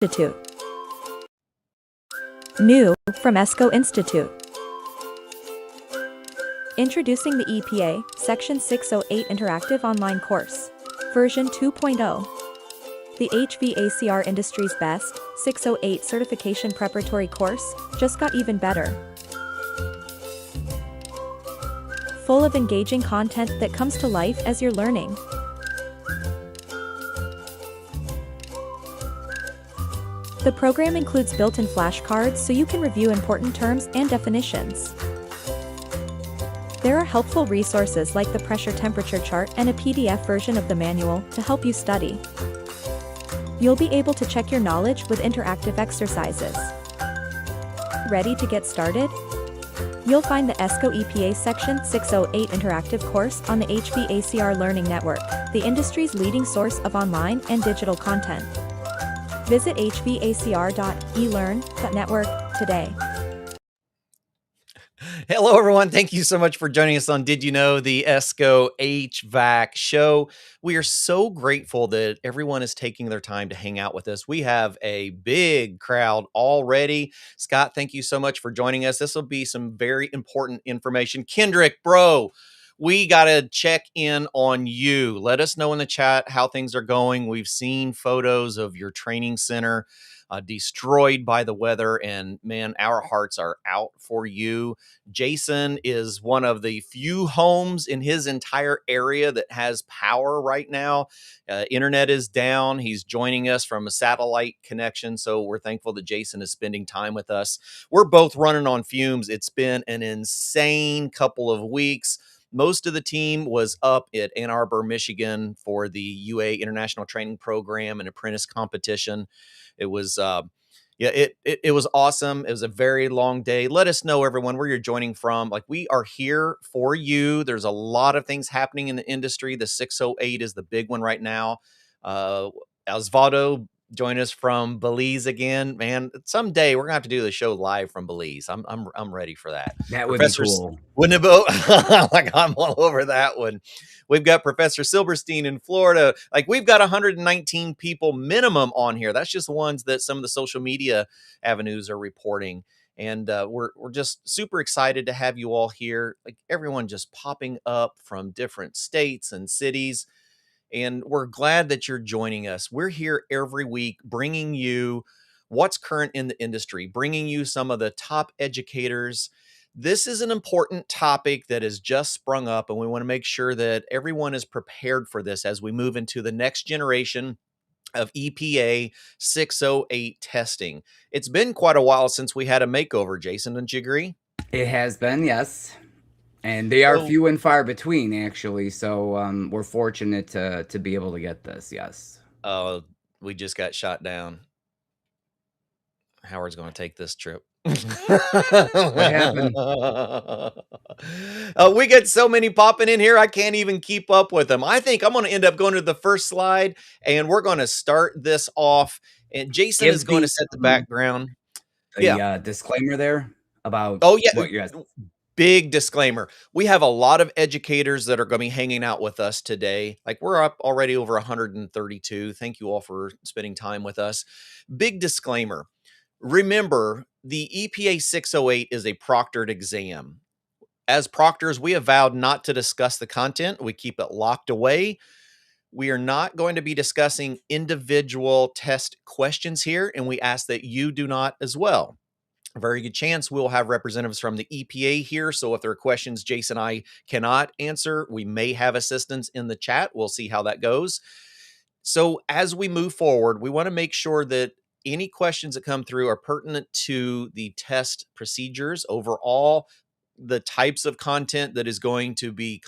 Institute. New from ESCO Institute. Introducing the EPA Section 608 Interactive Online Course. Version 2.0. The HVACR Industry's Best 608 Certification Preparatory Course just got even better. Full of engaging content that comes to life as you're learning. The program includes built-in flashcards so you can review important terms and definitions. There are helpful resources like the pressure temperature chart and a PDF version of the manual to help you study. You'll be able to check your knowledge with interactive exercises. Ready to get started? You'll find the ESCO EPA Section 608 interactive course on the HVACR Learning Network, the industry's leading source of online and digital content. Visit hvacr.elearn.network today. Hello, everyone. Thank you so much for joining us on Did You Know, the ESCO HVAC show. We are so grateful that everyone is taking their time to hang out with us. We have a big crowd already. Scott, thank you so much for joining us. This will be some very important information. Kendrick, bro, we got to check in on you. Let us know in the chat how things are going. We've seen photos of your training center destroyed by the weather, and man, our hearts are out for you. Jason is one of the few homes in his entire area that has power right now. Internet is down. He's joining us from a satellite connection, so we're thankful that Jason is spending time with us. We're both running on fumes. It's been an insane couple of weeks. Most of the team was up at Ann Arbor, Michigan for the UA International Training Program and apprentice competition. It was, it was awesome. It was a very long day. Let us know, everyone, where you're joining from. Like, we are here for you. There's a lot of things happening in the industry. The 608 is the big one right now. Osvaldo join us from Belize again. Man, someday we're gonna have to do the show live from Belize. I'm ready for that. That would be cool. Wouldn't it? Like, I'm all over that one. We've got Professor Silberstein in Florida. Like, we've got 119 people minimum on here. That's just the ones that some of the social media avenues are reporting. And we're just super excited to have you all here. Like, everyone just popping up from different states and cities. And we're glad that you're joining us. We're here every week bringing you what's current in the industry, bringing you some of the top educators. This is an important topic that has just sprung up, and we want to make sure that everyone is prepared for this as we move into the next generation of EPA 608 testing. It's been quite a while since we had a makeover, Jason. Don't you agree? It has been, yes. And they are few and far between, actually. So we're fortunate to be able to get this, yes. We just got shot down. Howard's going to take this trip. What happened? We get so many popping in here, I can't even keep up with them. I think I'm going to end up going to the first slide, and we're going to start this off. And Jason is going to set the background. Disclaimer there about what you're asking. Big disclaimer. We have a lot of educators that are going to be hanging out with us today. Like, we're up already over 132. Thank you all for spending time with us. Big disclaimer. Remember, the EPA 608 is a proctored exam. As proctors, we have vowed not to discuss the content. We keep it locked away. We are not going to be discussing individual test questions here, and we ask that you do not as well. A very good chance we'll have representatives from the EPA here. So if there are questions Jason and I cannot answer, we may have assistance in the chat. We'll see how that goes. So as we move forward, we want to make sure that any questions that come through are pertinent to the test procedures overall, the types of content that is going to be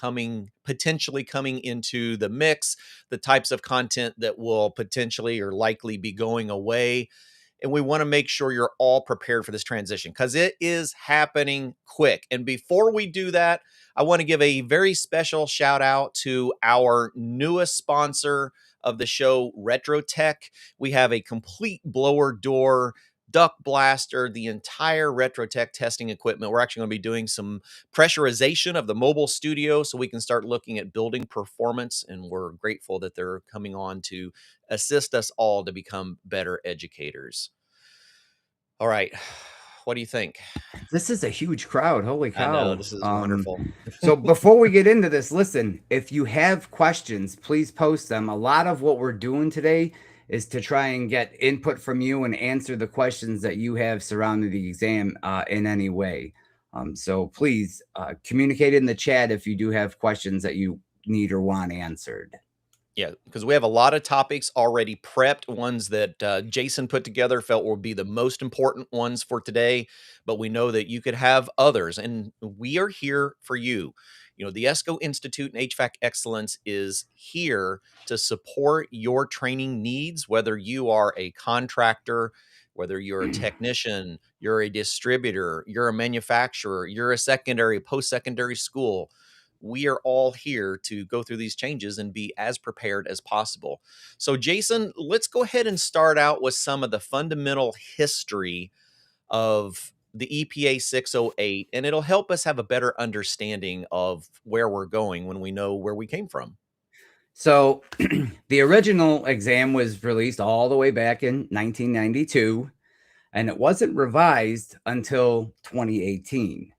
potentially coming into the mix, the types of content that will potentially or likely be going away. And we want to make sure you're all prepared for this transition because it is happening quick. And before we do that, I want to give a very special shout out to our newest sponsor of the show, RetroTech. We have a complete blower door duct blaster, the entire RetroTech testing equipment. We're actually going to be doing some pressurization of the mobile studio so we can start looking at building performance. And we're grateful that they're coming on to assist us all to become better educators. All right. What do you think? This is a huge crowd. Holy I know, cow. this is wonderful. So before we get into this, listen, if you have questions, please post them. A lot of what we're doing today is to try and get input from you and answer the questions that you have surrounding the exam in any way. So please communicate in the chat if you do have questions that you need or want answered. Yeah, because we have a lot of topics already prepped, ones that Jason put together, felt will be the most important ones for today. But we know that you could have others, and we are here for you. You know, the ESCO Institute in HVAC Excellence is here to support your training needs, whether you are a contractor, whether you're a technician, you're a distributor, you're a manufacturer, you're a secondary, post-secondary school. We are all here to go through these changes and be as prepared as possible. So, Jason, let's go ahead and start out with some of the fundamental history of the EPA 608, and it'll help us have a better understanding of where we're going when we know where we came from. So the original exam was released all the way back in 1992, and it wasn't revised until 2018.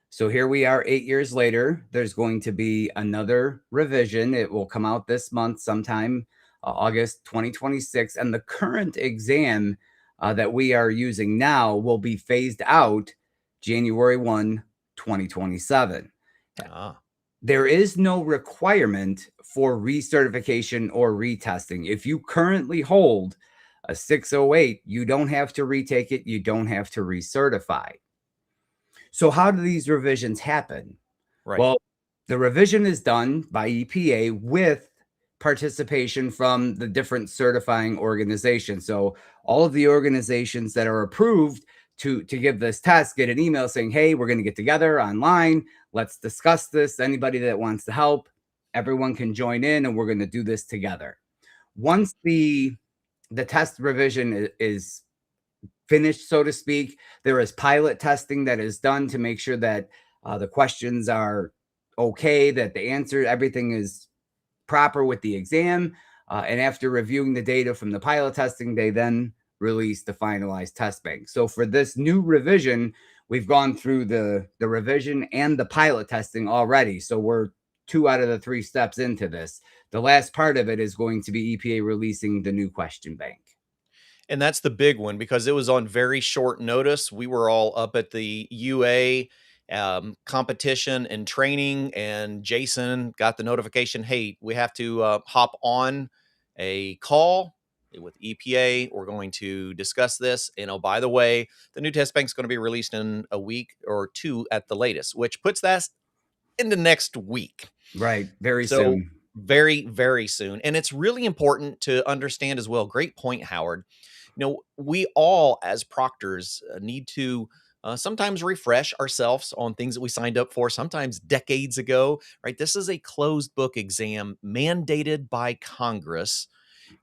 So here we are 8 years later. There's going to be another revision. It will come out this month sometime, August 2026. And the current exam that we are using now will be phased out January 1, 2027. There is no requirement for recertification or retesting. If you currently hold a 608, you don't have to retake it. You don't have to recertify. So how do these revisions happen? Right. Well, the revision is done by EPA with participation from the different certifying organizations. So all of the organizations that are approved to give this test get an email saying, hey, we're going to get together online. Let's discuss this. Anybody that wants to help, everyone can join in, and we're going to do this together. Once the test revision is finished, so to speak, there is pilot testing that is done to make sure that the questions are okay, that the answer, everything is proper with the exam. And after reviewing the data from the pilot testing, they then release the finalized test bank. So for this new revision, we've gone through the revision and the pilot testing already. So we're 2 out of the 3 steps into this. The last part of it is going to be EPA releasing the new question bank. And that's the big one because it was on very short notice. We were all up at the UA competition and training, and Jason got the notification, hey, we have to hop on a call with EPA. We're going to discuss this. And oh, by the way, the new test bank is going to be released in a week or 2 at the latest, which puts that into next week. Right. Very soon. Very, very soon. And it's really important to understand as well. Great point, Howard. You know, we all as proctors need to sometimes refresh ourselves on things that we signed up for, sometimes decades ago, right? This is a closed book exam mandated by Congress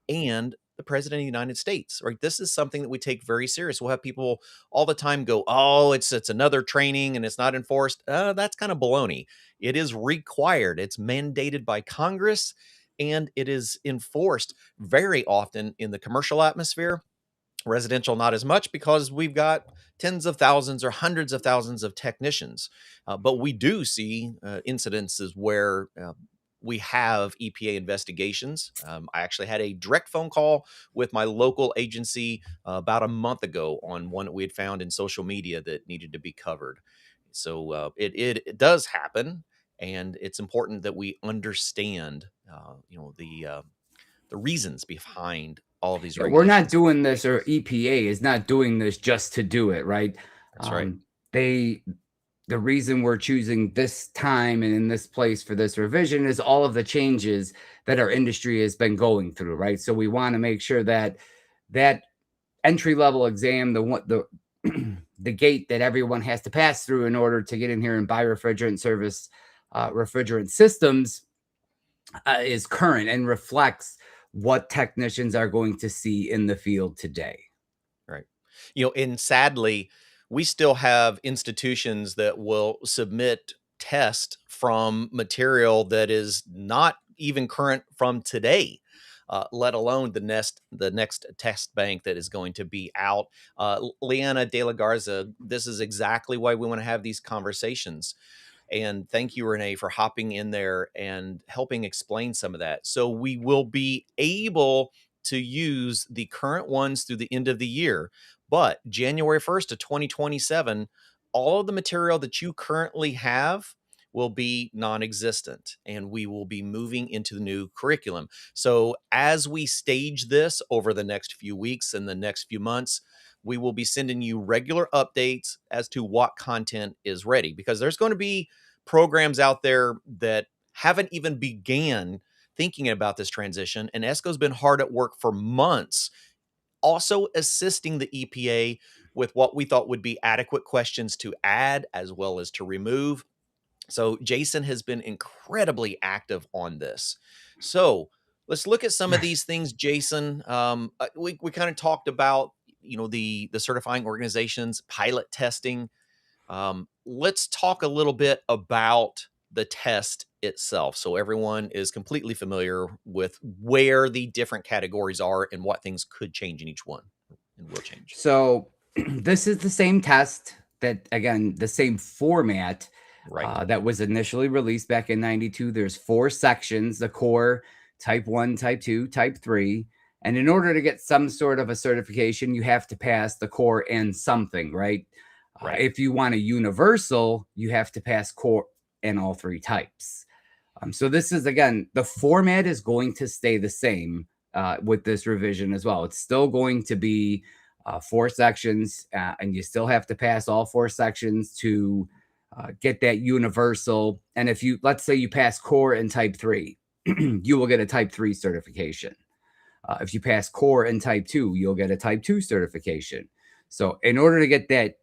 and the President of the United States, right? This is something that we take very serious. We'll have people all the time go, oh, it's another training and it's not enforced. That's kind of baloney. It is required. It's mandated by Congress, and it is enforced very often in the commercial atmosphere. Residential, not as much, because we've got tens of thousands or hundreds of thousands of technicians. But we do see incidences where we have EPA investigations. I actually had a direct phone call with my local agency about a month ago on one that we had found in social media that needed to be covered. So it does happen, and it's important that we understand, the reasons behind all of these regulations. We're not doing this, or EPA is not doing this just to do it, right? That's right. The reason we're choosing this time and in this place for this revision is all of the changes that our industry has been going through, right? So we want to make sure that that entry-level exam, the the gate that everyone has to pass through in order to get in here and buy refrigerant service refrigerant systems is current and reflects what technicians are going to see in the field today. Right. And sadly, we still have institutions that will submit tests from material that is not even current from today, let alone the next test bank that is going to be out. Leanna de la Garza, this is exactly why we want to have these conversations. And thank you, Renee, for hopping in there and helping explain some of that. So we will be able to use the current ones through the end of the year. But January 1st of 2027, all of the material that you currently have will be non-existent, and we will be moving into the new curriculum. So as we stage this over the next few weeks and the next few months, we will be sending you regular updates as to what content is ready, because there's going to be programs out there that haven't even began thinking about this transition. And ESCO's been hard at work for months, also assisting the EPA with what we thought would be adequate questions to add as well as to remove. So Jason has been incredibly active on this. So let's look at some of these things, Jason. We kind of talked about, the certifying organizations, pilot testing. Let's talk a little bit about the test itself, so everyone is completely familiar with where the different categories are and what things could change in each one and will change. So this is the same test that, again, the same format Right. that was initially released back in 92. There's 4 sections: the core, type 1, type 2, type 3. And in order to get some sort of a certification, you have to pass the core and something, right? Right. If you want a universal, you have to pass core and all 3 types. So this is, again, the format is going to stay the same with this revision as well. It's still going to be 4 sections, and you still have to pass all 4 sections to get that universal. And if you, let's say you pass core and type 3, you will get a type 3 certification. If you pass core and type 2, you'll get a type 2 certification. So in order to get that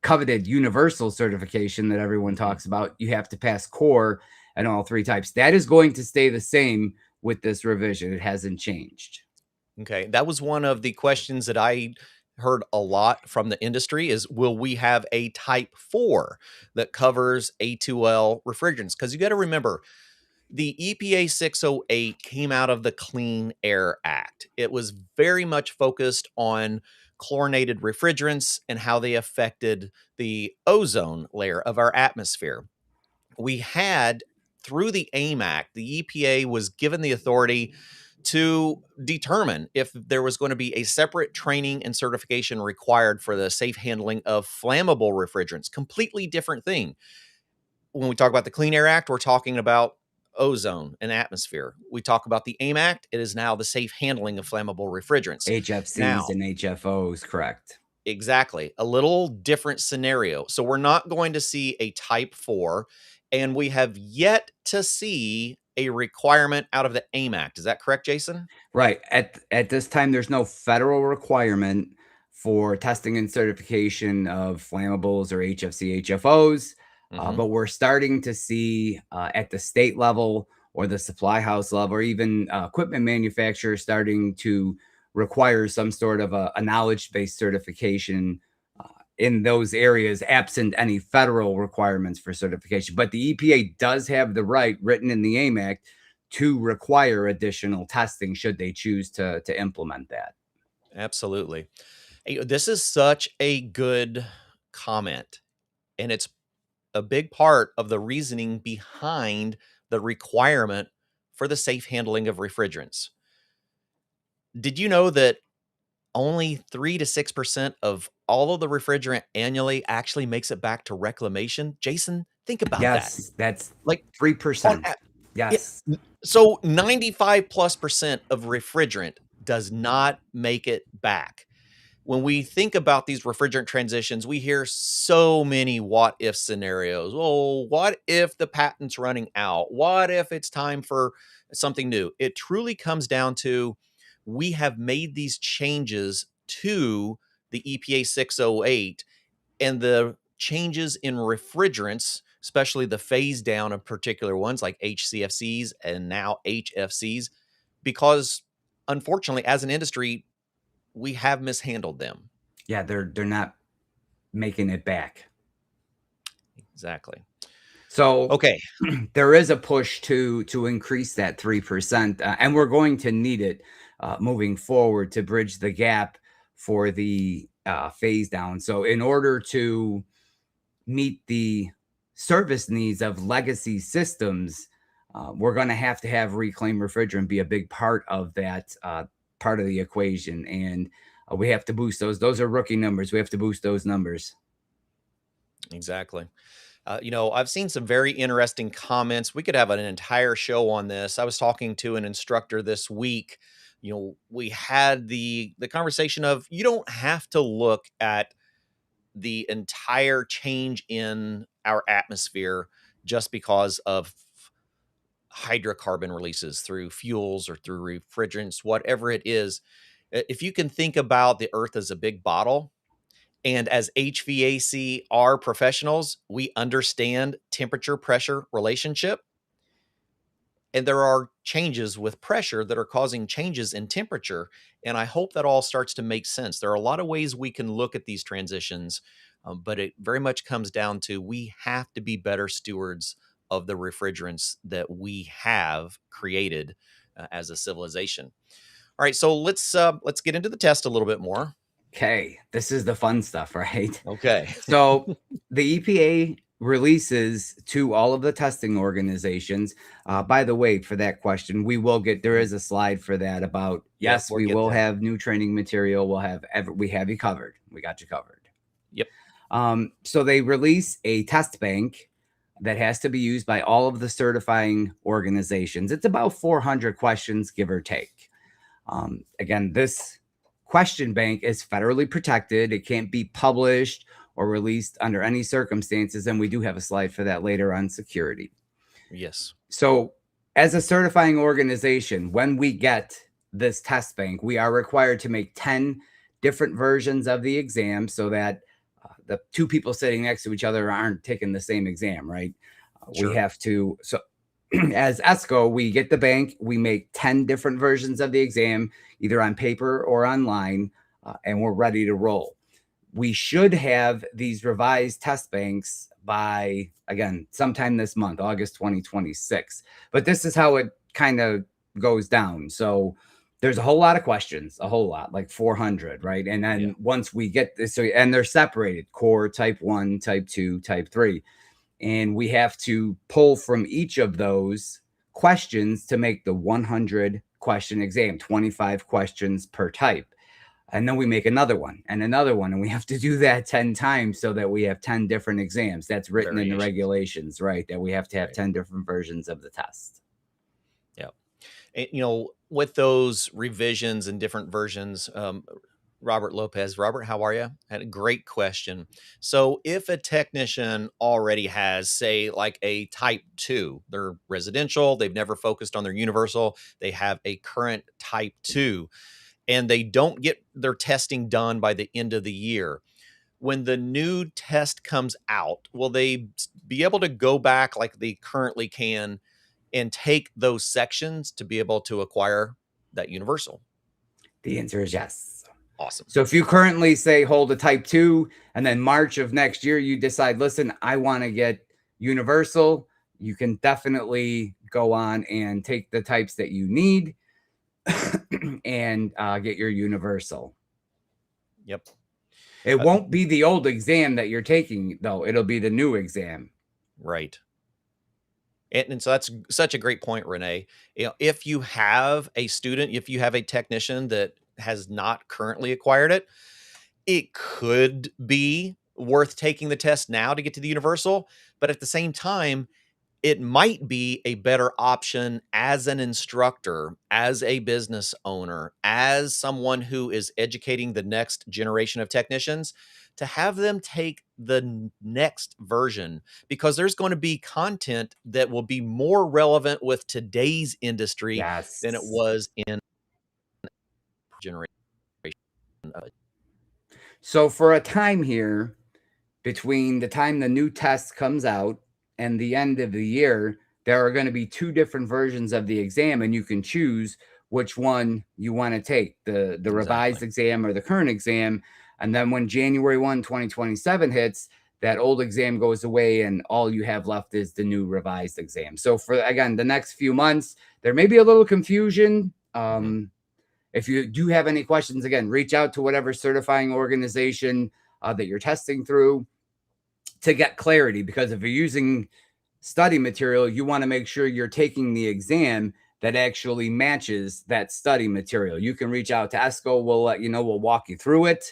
coveted universal certification that everyone talks about, you have to pass core and all 3 types. That is going to stay the same with this revision. It hasn't changed. Okay. That was one of the questions that I heard a lot from the industry is, will we have a type 4 that covers A2L refrigerants? Because you got to remember, the EPA 608 came out of the Clean Air Act. It was very much focused on chlorinated refrigerants and how they affected the ozone layer of our atmosphere. We had, through the AIM Act, the EPA was given the authority to determine if there was going to be a separate training and certification required for the safe handling of flammable refrigerants. Completely different thing. When we talk about the Clean Air Act, we're talking about ozone and atmosphere. We talk about the AIM Act, it is now the safe handling of flammable refrigerants. HFCs Now, and HFOs, correct. exactly, a little different scenario. So we're not going to see a type 4, and we have yet to see a requirement out of the AIM Act. Is that correct, Jason? Right. At this time, there's no federal requirement for testing and certification of flammables or HFC, HFOs, Mhm. but we're starting to see at the state level or the supply house level, or even equipment manufacturers starting to require some sort of a knowledge-based certification in those areas, absent any federal requirements for certification. But the EPA does have the right, written in the AIM Act, to require additional testing should they choose to implement that. Absolutely. This is such a good comment, and it's a big part of the reasoning behind the requirement for the safe handling of refrigerants. Did you know that only 3 to 6% of all of the refrigerant annually actually makes it back to reclamation? Jason, think about that. Yes, that's Like, on 3%. a yeah, Yes. so 95 plus percent of refrigerant does not make it back. When we think about these refrigerant transitions, we hear so many what if scenarios. Oh, what if the patent's running out? What if it's time for something new? It truly comes down to, we have made these changes to the EPA 608, and the changes in refrigerants, especially the phase down of particular ones like HCFCs and now HFCs, because unfortunately, as an industry, we have mishandled them. Yeah, they're not making it back. Exactly. So Okay. there is a push to increase that 3%, and we're going to need it moving forward to bridge the gap for the phase down. So in order to meet the service needs of legacy systems, we're going to have reclaimed refrigerant be a big part of that part of the equation, and we have to boost those. Those are rookie numbers. We have to boost those numbers. Exactly. I've seen some very interesting comments. We could have an entire show on this. I was talking to an instructor this week. We had the conversation of, you don't have to look at the entire change in our atmosphere just because of hydrocarbon releases through fuels or through refrigerants, whatever it is. If you can think about the earth as a big bottle, and as HVACR professionals, we understand temperature pressure relationship. And there are changes with pressure that are causing changes in temperature. And I hope that all starts to make sense. There are a lot of ways we can look at these transitions, but it very much comes down to, we have to be better stewards of the refrigerants that we have created as a civilization. All right, so let's get into the test a little bit more. Okay, this is the fun stuff, right? Okay. So the EPA releases to all of the testing organizations. By the way, for that question, there is a slide for that about, yes, we will have new training material. We have you covered. We got you covered. Yep. So they release a test bank that has to be used by all of the certifying organizations. It's about 400 questions, give or take. Again, this question bank is federally protected. It can't be published or released under any circumstances. And we do have a slide for that later on security. Yes. So as a certifying organization, when we get this test bank, we are required to make 10 different versions of the exam so that the two people sitting next to each other aren't taking the same exam, right? Sure. We have to, so as ESCO, we get the bank, we make 10 different versions of the exam, either on paper or online, and we're ready to roll. We should have these revised test banks by, again, sometime this month, August 2026. But this is how it kind of goes down. So there's a whole lot of questions, a whole lot, like 400, right? And then once we get this, and they're separated, core, type 1, type 2, type 3. And we have to pull from each of those questions to make the 100 question exam, 25 questions per type. And then we make another one, and we have to do that 10 times so that we have 10 different exams. That's written in the regulations, right? That we have to have 10 different versions of the test. Yeah. And, with those revisions and different versions, Robert Lopez. Robert, how are you? Had a great question. So if a technician already has, say, like a type 2, they're residential, they've never focused on their universal, they have a current type 2, and they don't get their testing done by the end of the year, when the new test comes out, will they be able to go back like they currently can and take those sections to be able to acquire that universal? The answer is yes. Awesome. So if you currently say hold a type 2 and then March of next year you decide, listen, I want to get universal, you can definitely go on and take the types that you need and get your universal. Yep. It won't be the old exam that you're taking, though. It'll be the new exam. Right. And so that's such a great point, Renee. If you have a student, if you have a technician that has not currently acquired it, it could be worth taking the test now to get to the universal. But at the same time, it might be a better option as an instructor, as a business owner, as someone who is educating the next generation of technicians, to have them take the next version, because there's going to be content that will be more relevant with today's industry than it was in generation. So for a time here, between the time the new test comes out and the end of the year, there are going to be 2 different versions of the exam, and you can choose which one you want to take, the revised exam or the current exam. And then when January 1, 2027 hits, that old exam goes away and all you have left is the new revised exam. So for, again, the next few months, there may be a little confusion. If you do have any questions, again, reach out to whatever certifying organization that you're testing through to get clarity, because if you're using study material, you want to make sure you're taking the exam that actually matches that study material. You can reach out to ESCO. We'll let you know. We'll walk you through it.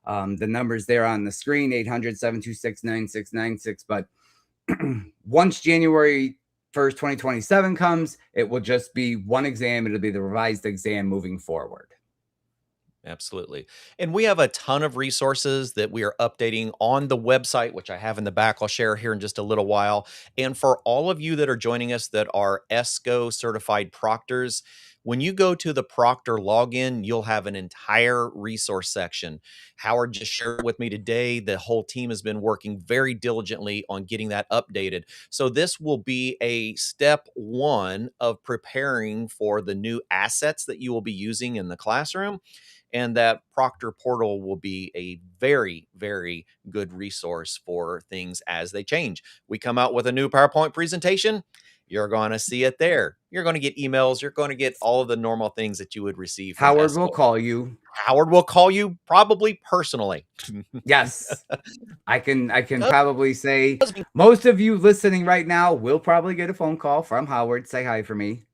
The number's there on the screen, 800-726-9696. But once January 1st, 2027 comes, it will just be one exam. It'll be the revised exam moving forward. Absolutely. And we have a ton of resources that we are updating on the website, which I have in the back. I'll share here in just a little while. And for all of you that are joining us that are ESCO certified proctors, when you go to the Proctor login, you'll have an entire resource section. Howard just shared with me today. The whole team has been working very diligently on getting that updated. So this will be a step one of preparing for the new assets that you will be using in the classroom. And that Proctor portal will be a very, very good resource for things as they change. We come out with a new PowerPoint presentation, you're going to see it there. You're going to get emails. You're going to get all of the normal things that you would receive from Howard ESCO. will call you. Howard will call you, probably personally. Yes. I can probably say most of you listening right now will probably get a phone call from Howard. Say hi for me.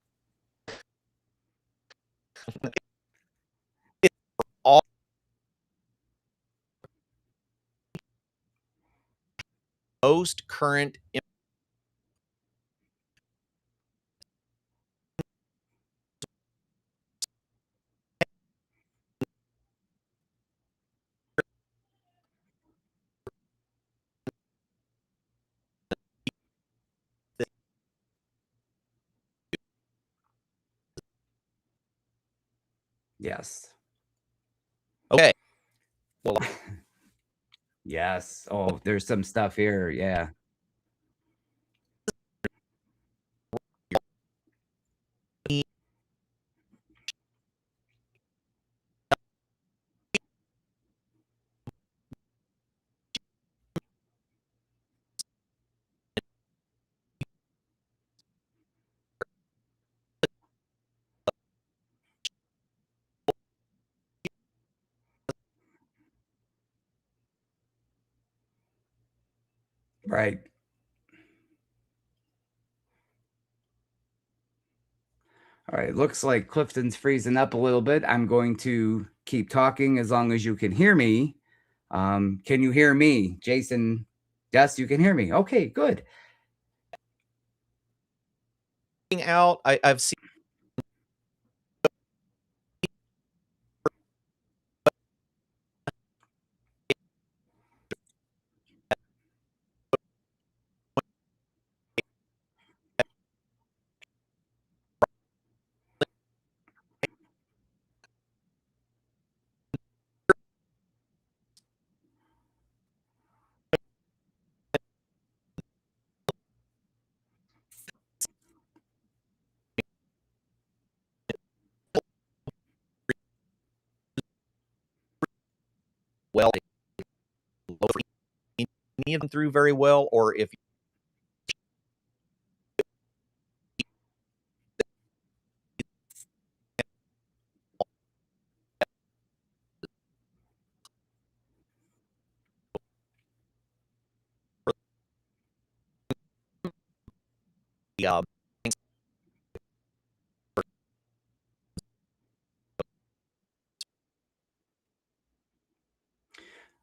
All most current Yes. okay. Well, yes. Oh, there's some stuff here. Yeah. Right. All right. Looks like Clifton's freezing up a little bit. I'm going to keep talking as long as you can hear me. Can you hear me, Jason? Yes, you can hear me. Okay, good. out, I've seen well any of them through very well, or if uh,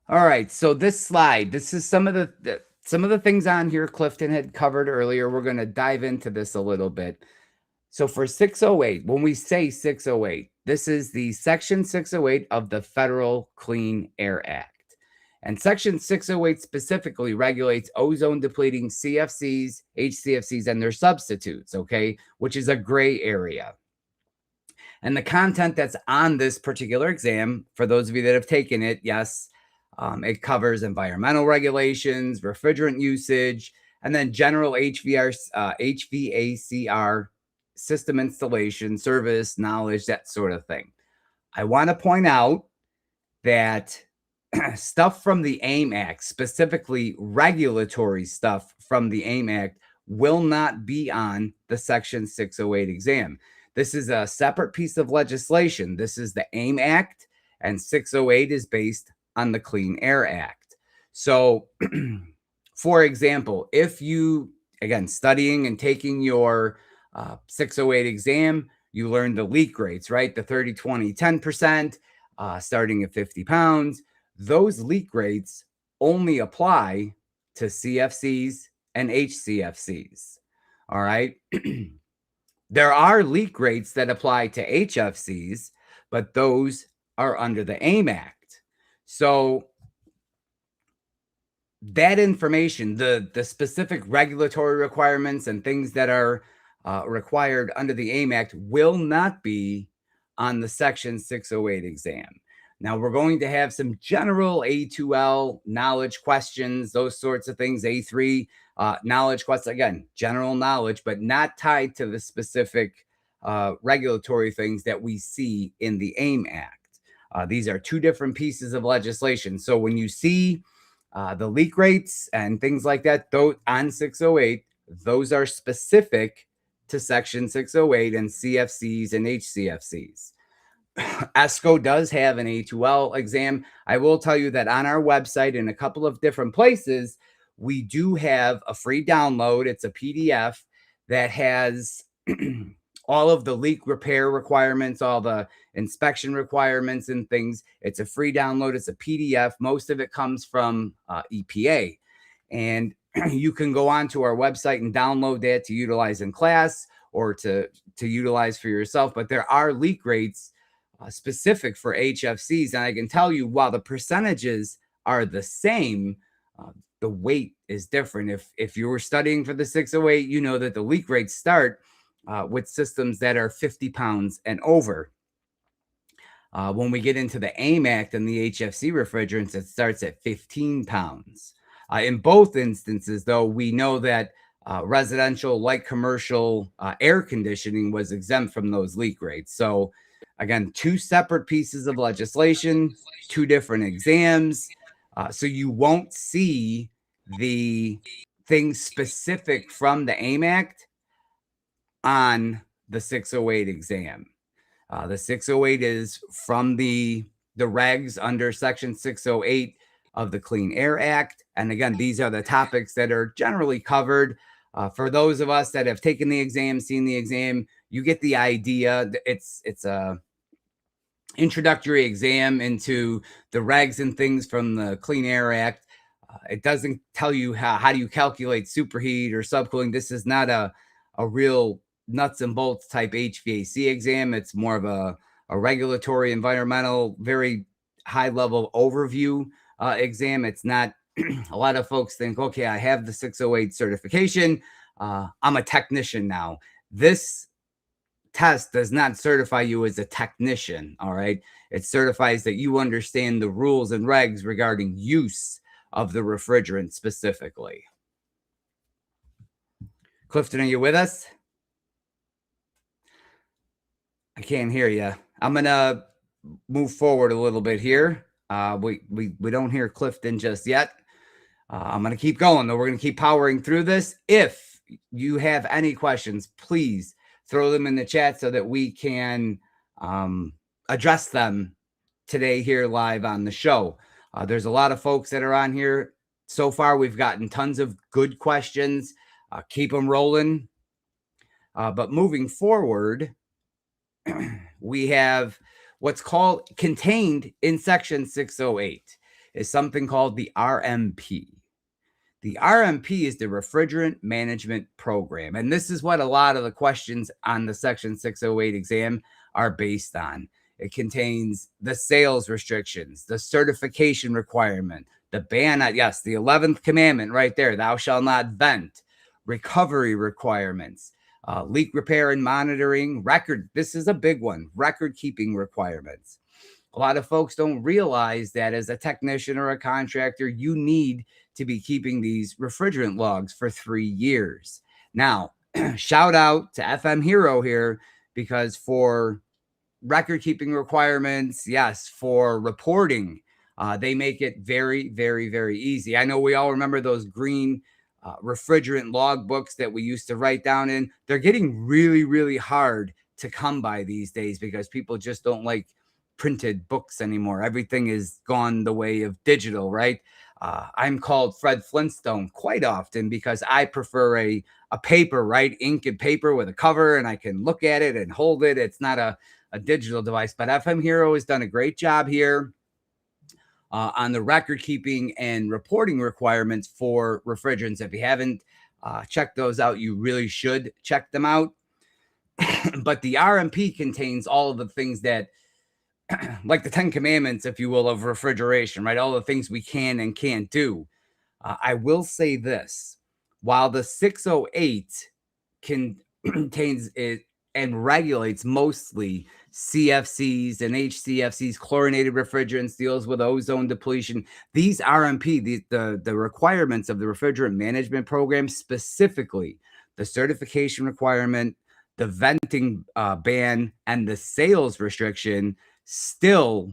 All right. So this slide, this is some of the things on here Clifton had covered earlier. We're going to dive into this a little bit. So for 608, when we say 608, this is the Section 608 of the Federal Clean Air Act. And Section 608 specifically regulates ozone depleting CFCs, HCFCs, and their substitutes, okay, which is a gray area. And the content that's on this particular exam, for those of you that have taken it, yes, it covers environmental regulations, refrigerant usage, and then general HVACR system installation, service, knowledge, that sort of thing. I want to point out that stuff from the AIM Act, specifically regulatory stuff from the AIM Act, will not be on the Section 608 exam. This is a separate piece of legislation. This is the AIM Act, and 608 is based on the Clean Air Act. So, for example, if you, again, studying and taking your 608 exam, you learn the leak rates, right? The 30, 20, 10%, starting at 50 pounds. Those leak rates only apply to CFCs and HCFCs. All right. There are leak rates that apply to HFCs, but those are under the AIM Act. So that information, the specific regulatory requirements and things that are required under the AIM Act will not be on the Section 608 exam. Now, we're going to have some general A2L knowledge questions, those sorts of things, A3 knowledge questions, again, general knowledge, but not tied to the specific regulatory things that we see in the AIM Act. These are two different pieces of legislation. So when you see the leak rates and things like that, those on 608, those are specific to Section 608 and CFCs and HCFCs. ESCO does have an A2L exam. I will tell you that on our website, in a couple of different places, we do have a free download. It's a PDF that has all of the leak repair requirements, all the inspection requirements and things. It's a free download. It's a PDF. Most of it comes from EPA. And you can go onto our website and download that to utilize in class or to utilize for yourself. But there are leak rates specific for HFCs. And I can tell you, while the percentages are the same, the weight is different. If you were studying for the 608, you know that the leak rates start with systems that are 50 pounds and over. When we get into the AIM Act and the HFC refrigerants, it starts at 15 pounds. In both instances, though, we know that residential, light commercial air conditioning was exempt from those leak rates. So again, two separate pieces of legislation, two different exams. So you won't see the things specific from the AIM Act on the 608 exam. The 608 is from the regs under Section 608 of the Clean Air Act. And again, these are the topics that are generally covered. For those of us that have taken the exam, seen the exam, you get the idea. It's a introductory exam into the regs and things from the Clean Air Act. It doesn't tell you how do you calculate superheat or subcooling. This is not a real nuts and bolts type HVAC exam. It's more of a regulatory, environmental, very high level overview exam. It's not, a lot of folks think, okay, I have the 608 certification. I'm a technician now. This test does not certify you as a technician. All right. It certifies that you understand the rules and regs regarding use of the refrigerant specifically. Clifton, are you with us? I can't hear you. I'm going to move forward a little bit here. We don't hear Clifton just yet. I'm going to keep going, though. We're going to keep powering through this. If you have any questions, please throw them in the chat so that we can address them today here live on the show. There's a lot of folks that are on here. So far, we've gotten tons of good questions. Keep them rolling. But moving forward, we have what's called contained in Section 608 is something called the RMP. The RMP is the Refrigerant Management Program. And this is what a lot of the questions on the Section 608 exam are based on. It contains the sales restrictions, the certification requirement, the ban, yes, the 11th commandment right there, thou shalt not vent, recovery requirements, leak repair and monitoring, record. This is a big one, record keeping requirements. A lot of folks don't realize that as a technician or a contractor, you need to be keeping these refrigerant logs for 3 years. Now, shout out to FM Hero here, because for record keeping requirements, yes, for reporting, they make it very, very, very easy. I know we all remember those green refrigerant log books that we used to write down in. They're getting really, really hard to come by these days because people just don't like printed books anymore. Everything is gone the way of digital, right? I'm called Fred Flintstone quite often because I prefer a paper, right? Ink and paper with a cover, and I can look at it and hold it. It's not a digital device, but FM Hero has done a great job here on the record keeping and reporting requirements for refrigerants. If you haven't checked those out, you really should check them out. But the RMP contains all of the things that, like the 10 commandments, if you will, of refrigeration, right? All the things we can and can't do. I will say this: while the 608 contains it and regulates mostly CFCs and HCFCs, chlorinated refrigerants, deals with ozone depletion, these RMP, the requirements of the refrigerant management program, specifically the certification requirement, the venting ban, and the sales restriction, still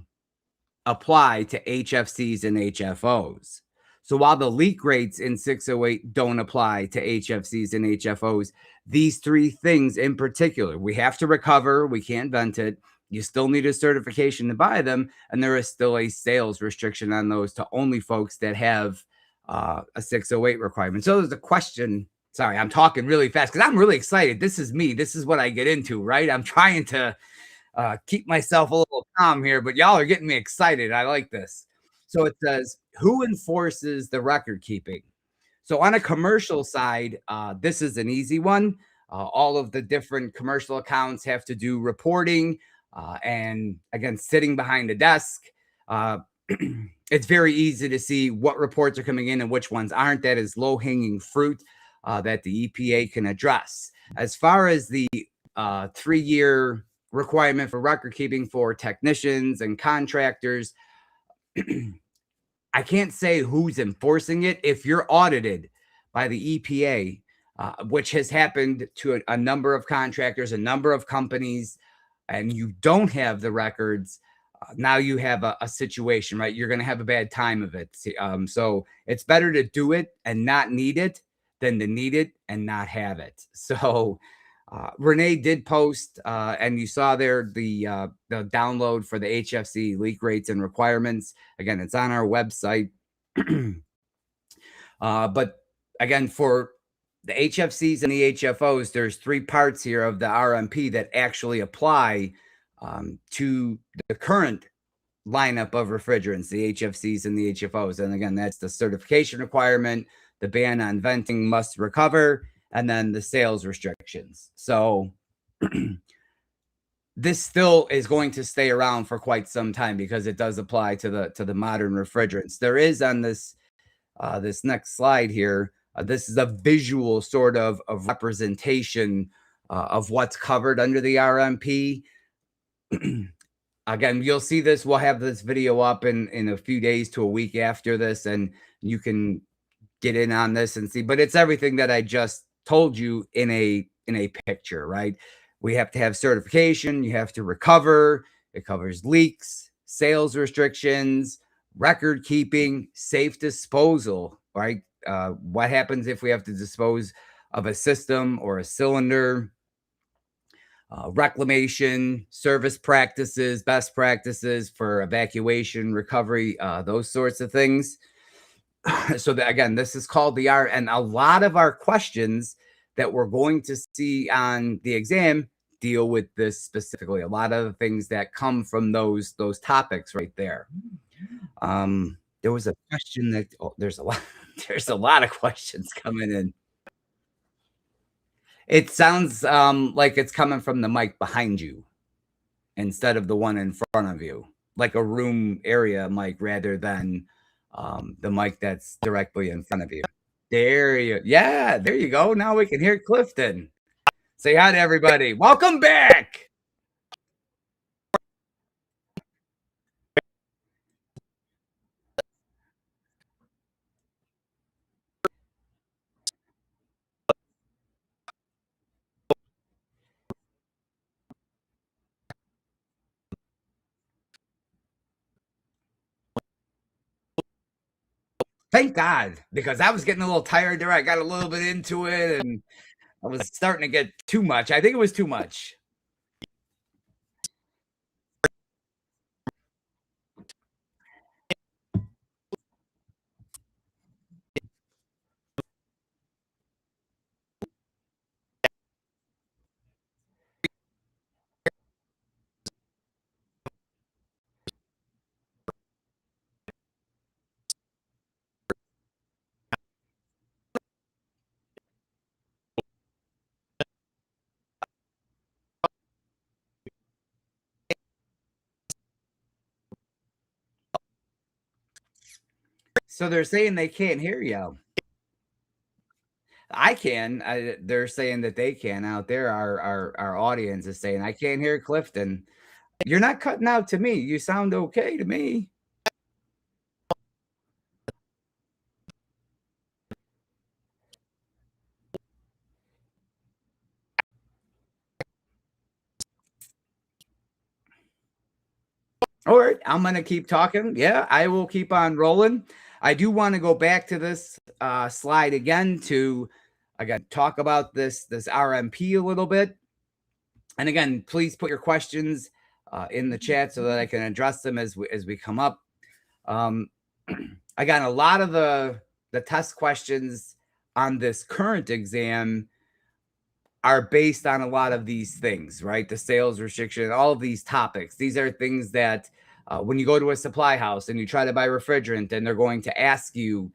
apply to HFCs and HFOs. So while the leak rates in 608 don't apply to HFCs and HFOs, these three things in particular, we have to recover, we can't vent it, you still need a certification to buy them, and there is still a sales restriction on those to only folks that have a 608 requirement. So there's a question. Sorry, I'm talking really fast because I'm really excited. This is me. This is what I get into, right? I'm trying to keep myself a little calm here, but y'all are getting me excited. I like this. So it says, who enforces the record keeping? So on a commercial side, this is an easy one. All of the different commercial accounts have to do reporting, and again, sitting behind a desk. It's very easy to see what reports are coming in and which ones aren't. That is low-hanging fruit that the EPA can address. As far as the 3-year requirement for record keeping for technicians and contractors, I can't say who's enforcing it. If you're audited by the EPA, which has happened to a number of contractors, a number of companies, and you don't have the records, now you have a situation, right? You're going to have a bad time of it. So it's better to do it and not need it than to need it and not have it. So Renee did post, and you saw there the download for the HFC leak rates and requirements. Again, it's on our website. But again, for the HFCs and the HFOs, there's 3 parts here of the RMP that actually apply to the current lineup of refrigerants, the HFCs and the HFOs. And again, that's the certification requirement, the ban on venting must recover, and then the sales restrictions. So this still is going to stay around for quite some time because it does apply to the modern refrigerants. There is on this this next slide here, this is a visual sort of representation of what's covered under the RMP. Again, you'll see this. We'll have this video up in a few days to a week after this, and you can get in on this and see. But it's everything that I just told you in a picture, right? We have to have certification. You have to recover. It covers leaks, sales restrictions, record keeping, safe disposal, right? What happens if we have to dispose of a system or a cylinder? Reclamation, service practices, best practices for evacuation, recovery, those sorts of things. So that, again, this is called the R, and a lot of our questions that we're going to see on the exam deal with this specifically. A lot of the things that come from those topics right there. There was a question that there's a lot of questions coming in. It sounds like it's coming from the mic behind you instead of the one in front of you, like a room area mic rather than the mic that's directly in front of you. There you go. Now we can hear Clifton. Say hi to everybody. Welcome back. Thank God, because I was getting a little tired there. I got a little bit into it, and I was starting to get too much. I think it was too much. So they're saying they can't hear you. I can. They're saying that they can out there. Our audience is saying I can't hear Clifton. You're not cutting out to me. You sound okay to me. All right, I'm gonna keep talking. Yeah, I will keep on rolling. I do want to go back to this slide again to talk about this RMP a little bit. And again, please put your questions in the chat so that I can address them as we come up. Again, a lot of the test questions on this current exam are based on a lot of these things, right? The sales restriction, all of these topics. These are things that when you go to a supply house and you try to buy refrigerant, and they're going to ask you,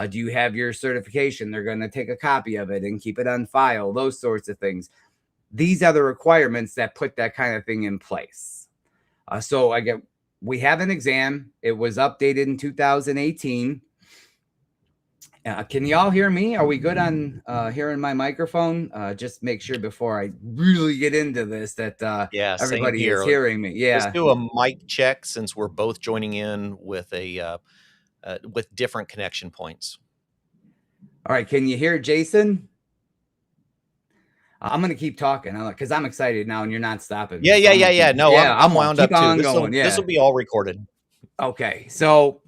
do you have your certification? They're going to take a copy of it and keep it on file, those sorts of things. These are the requirements that put that kind of thing in place. So we have an exam. It was updated in 2018. Can y'all hear me? Are we good on hearing my microphone? Just make sure before I really get into this that everybody is hearing me. Yeah. Let's do a mic check since we're both joining in with with different connection points. All right. Can you hear Jason? I'm going to keep talking because I'm excited now and you're not stopping. Yeah. No, I'm wound up too. This will be all recorded. Okay. So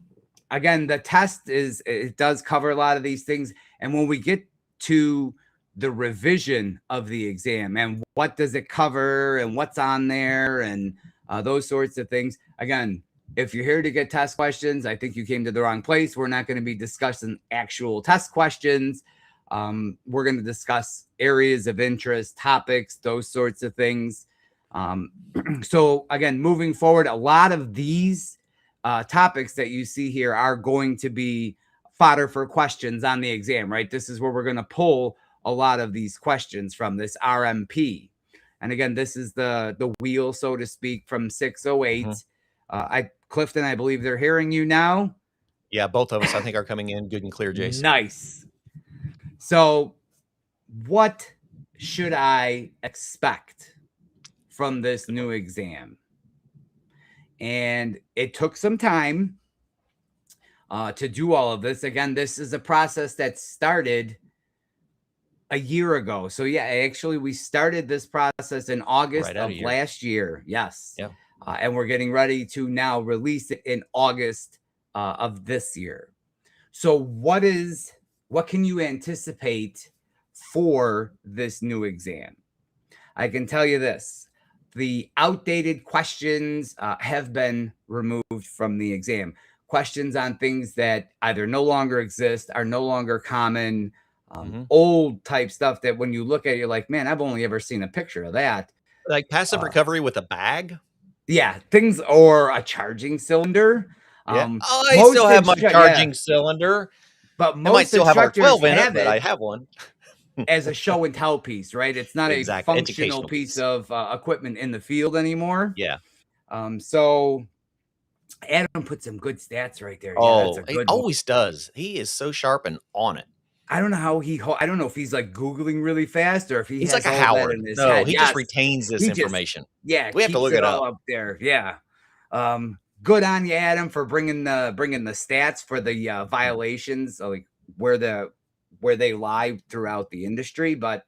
again, the test it does cover a lot of these things. And when we get to the revision of the exam and what does it cover and what's on there and those sorts of things, again, if you're here to get test questions, I think you came to the wrong place. We're not going to be discussing actual test questions. We're going to discuss areas of interest, topics, those sorts of things. So again, moving forward, a lot of these topics that you see here are going to be fodder for questions on the exam, right? This is where we're going to pull a lot of these questions from this RMP. And again, this is the wheel, so to speak, from 608. Clifton, I believe they're hearing you now. Yeah, both of us, I think, are coming in good and clear, Jason. Nice. So what should I expect from this new exam? And it took some time to do all of this. Again, this is a process that started a year ago. So yeah, actually we started this process in August of last year. Yes. Yeah. And we're getting ready to now release it in August of this year. So what can you anticipate for this new exam? I can tell you this. The outdated questions have been removed from the exam. Questions on things that either no longer exist, are no longer common, old type stuff that when you look at it, you're like, man, I've only ever seen a picture of that. Like passive recovery with a bag? Yeah, things, or a charging cylinder. Yeah. I still have my charging cylinder. But most I might still have our 12 in it, but I have one. As a show and tell piece, right? It's not a functional piece of equipment in the field anymore. Yeah. So Adam put some good stats right there. Oh, he always does. He is so sharp and on it. I don't know how I don't know if he's like Googling really fast or if he's like a Howard. In his head. He just retains this information. Yeah. We have to look it up there. Yeah. Good on you, Adam, for bringing the stats for the violations, like where they lie throughout the industry. But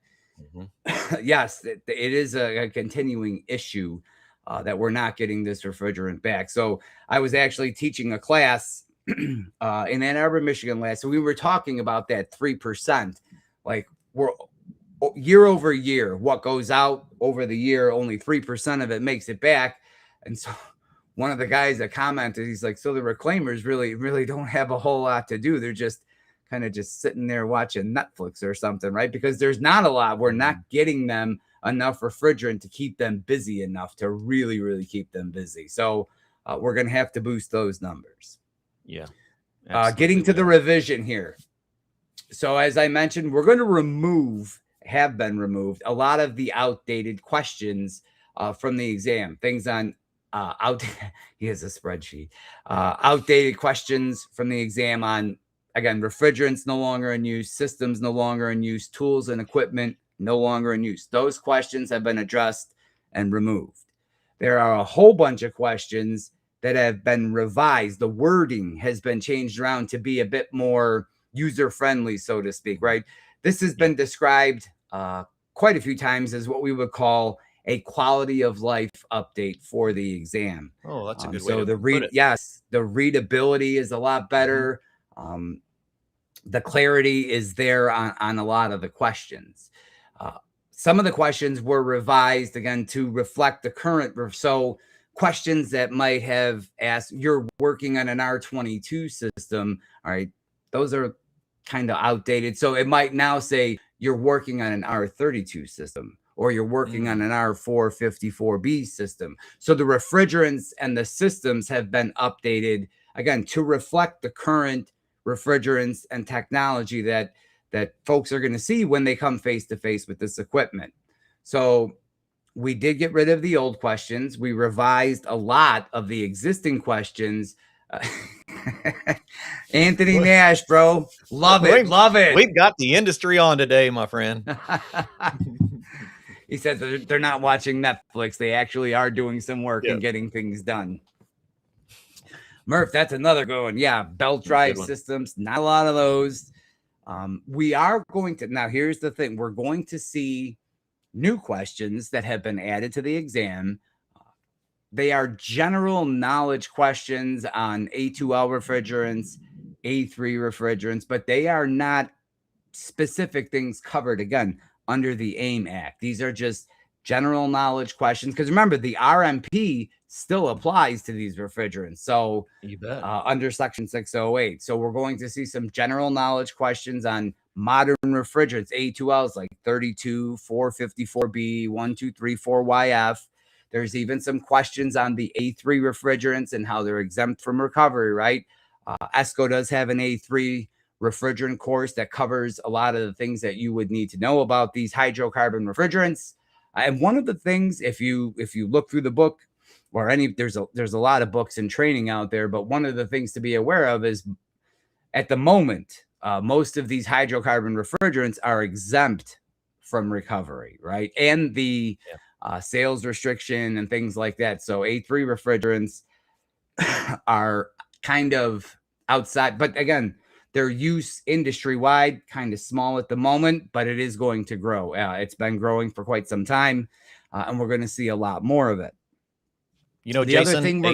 yes, it is a continuing issue that we're not getting this refrigerant back. So I was actually teaching a class in Ann Arbor, Michigan last. So we were talking about that 3%. Like we're year over year, what goes out over the year, only 3% of it makes it back. And so one of the guys that commented, he's like, so the reclaimers really don't have a whole lot to do. They're just kind of just sitting there watching Netflix or something, right? Because there's not a lot. We're not getting them enough refrigerant to keep them busy enough to really keep them busy. So we're going to have to boost those numbers. Yeah. Getting to the revision here. So as I mentioned, we're going to have been removed a lot of the outdated questions from the exam. Things on he has a spreadsheet. Outdated questions from the exam on, again, refrigerants no longer in use, systems no longer in use, tools and equipment no longer in use. Those questions have been addressed and removed. There are a whole bunch of questions that have been revised. The wording has been changed around to be a bit more user-friendly, so to speak, right? This has been described quite a few times as what we would call a quality of life update for the exam. Oh, that's a good way so to put it. Yes, the readability is a lot better. The clarity is there on a lot of the questions. Some of the questions were revised again to reflect the current. So questions that might have asked, you're working on an R22 system, all right, those are kind of outdated. So it might now say you're working on an R32 system, or you're working on an R454B system. So the refrigerants and the systems have been updated, again, to reflect the current refrigerants and technology that folks are going to see when they come face to face with this equipment. So we did get rid of the old questions. We revised a lot of the existing questions. Anthony Nash, bro. Love it. We've got the industry on today, my friend. He said they're not watching Netflix. They actually are doing some work and getting things done. Murph, that's another good one. Yeah, belt drive systems, not a lot of those. We are going to, now here's the thing, we're going to see new questions that have been added to the exam. They are general knowledge questions on A2L refrigerants, A3 refrigerants, but they are not specific things covered, again, under the AIM Act. These are just general knowledge questions. Because remember, the RMP still applies to these refrigerants. So you bet. Under Section 608. So we're going to see some general knowledge questions on modern refrigerants, A2Ls like 32, 454B, 1234YF. There's even some questions on the A3 refrigerants and how they're exempt from recovery, right? ESCO does have an A3 refrigerant course that covers a lot of the things that you would need to know about these hydrocarbon refrigerants. And one of the things, if you look through the book, or there's a lot of books and training out there, but one of the things to be aware of is at the moment, most of these hydrocarbon refrigerants are exempt from recovery, right? And the sales restriction and things like that. So A3 refrigerants are kind of outside, but again, their use industry-wide, kind of small at the moment, but it is going to grow. It's been growing for quite some time, and we're going to see a lot more of it. You know, the Jason, other thing